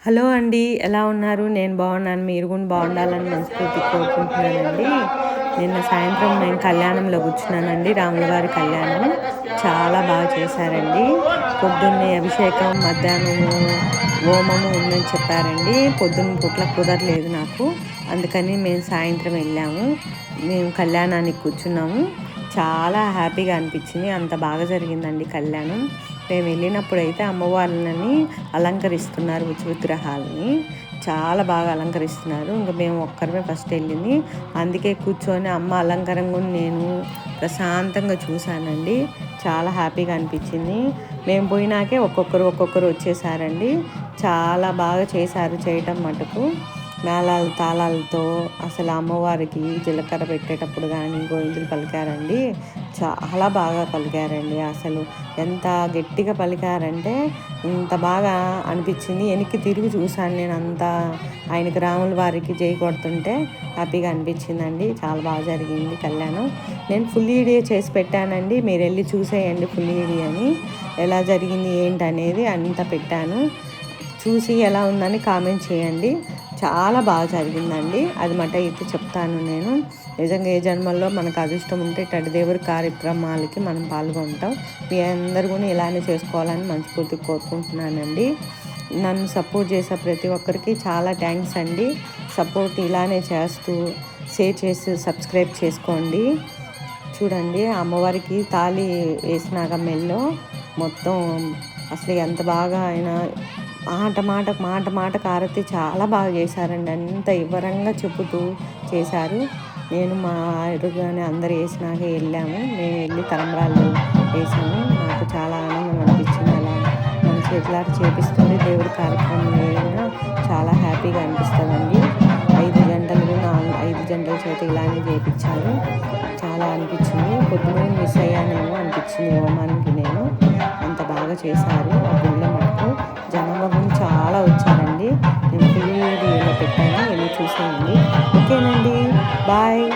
Hello అండి. ఎలా ఉన్నారు? నేను బాగున్నాను. మీరు కూడా బాగుండాలని మనస్ఫూర్తిగా కోరుకుంటున్నానండి. నిన్న సాయంత్రం నేను కళ్యాణంలో కూర్చున్నానండి. రాముల వారి కళ్యాణం. చాలా బాగా చేశారండి. పొద్దున్నే అభిషేకం, మధ్యాహ్నము హోమము ఉందని చెప్పారండి. పొద్దున్న పూట్ల కుదరలేదు నాకు. అందుకని మేము సాయంత్రం వెళ్ళాము. మేము కళ్యాణానికి కూర్చున్నాము. చాలా హ్యాపీగా అనిపించింది. అంత బాగా జరిగిందండి కళ్యాణం. మేము వెళ్ళినప్పుడైతే అమ్మవార్లని అలంకరిస్తున్నారు విగ్రహాలని. చాలా బాగా అలంకరిస్తున్నారు. ఇంకా మేము ఒక్కరమే ఫస్ట్ వెళ్ళింది. అందుకే కూర్చొని అమ్మ అలంకరణ కూడా నేను ప్రశాంతంగా చూశానండి. చాలా హ్యాపీగా అనిపించింది. మేము పోయినాకే ఒక్కొక్కరు వచ్చేసారండి. చాలా బాగా చేశారు చేయటం మటుకు. మేళాలు తాళాలతో అసలు అమ్మవారికి జీలకర్ర పెట్టేటప్పుడు కానీ గోవిందులు పలికారండి. చాలా బాగా పలికారండి. అసలు ఎంత గట్టిగా పలికారంటే ఇంత బాగా అనిపించింది. వెనక్కి తిరిగి చూశాను నేను. అంతా ఆయనకి రాముల వారికి జై కొడుతుంటే హ్యాపీగా అనిపించిందండి. చాలా బాగా జరిగింది కళ్యాణం. నేను ఫుల్ వీడియో చేసి పెట్టానండి. మీరు వెళ్ళి చూసేయండి ఫుల్ వీడియో అని. ఎలా జరిగింది ఏంటనేది అంతా పెట్టాను. చూసి ఎలా ఉందని కామెంట్ చేయండి. చాలా బాగా జరిగిందండి. అది మాట అయితే చెప్తాను నేను. నిజంగా ఏ జన్మల్లో మనకు అదృష్టం ఉంటే ఇట్టడి దేవుడి కార్యక్రమాలకి మనం పాల్గొంటాం. మీ అందరూ కూడా ఇలానే చేసుకోవాలని మనస్ఫూర్తిగా కోరుకుంటున్నానండి. నన్ను సపోర్ట్ చేసే ప్రతి ఒక్కరికి చాలా థ్యాంక్స్ అండి. సపోర్ట్ ఇలానే చేస్తూ షేర్ చేసి సబ్స్క్రైబ్ చేసుకోండి. చూడండి అమ్మవారికి తాళి వేసినాక మెల్లో మొత్తం అసలు ఎంత బాగా ఆయన మాట హారతి చాలా బాగా చేశారండి. అంత వివరంగా చెబుతూ చేశారు. నేను మా ఎదురుగానే అందరు వేసినాక వెళ్ళాము. మేము వెళ్ళి తలంబ్రాలు వేసాము. నాకు చాలా ఆనందం అనిపించింది. అలా మన చేతులాట చేపిస్తుంది దేవుడి కార్యక్రమం అయినా చాలా హ్యాపీగా అనిపిస్తుందండి. 5 జంటల చేత ఇలానే చేయించారు. చాలా అనిపించింది. పొద్దున మిస్ అయ్యానేమో అనిపించింది హోమానికి. నేను అంత బాగా చేశారు. ఆ గుళ్ళో మటుకు జనమగం చాలా వచ్చారండి. నేను ఫుల్ వీడియోలో పెట్టాను, వెళ్ళి చూసేయండి. ఓకేనండి, బాయ్.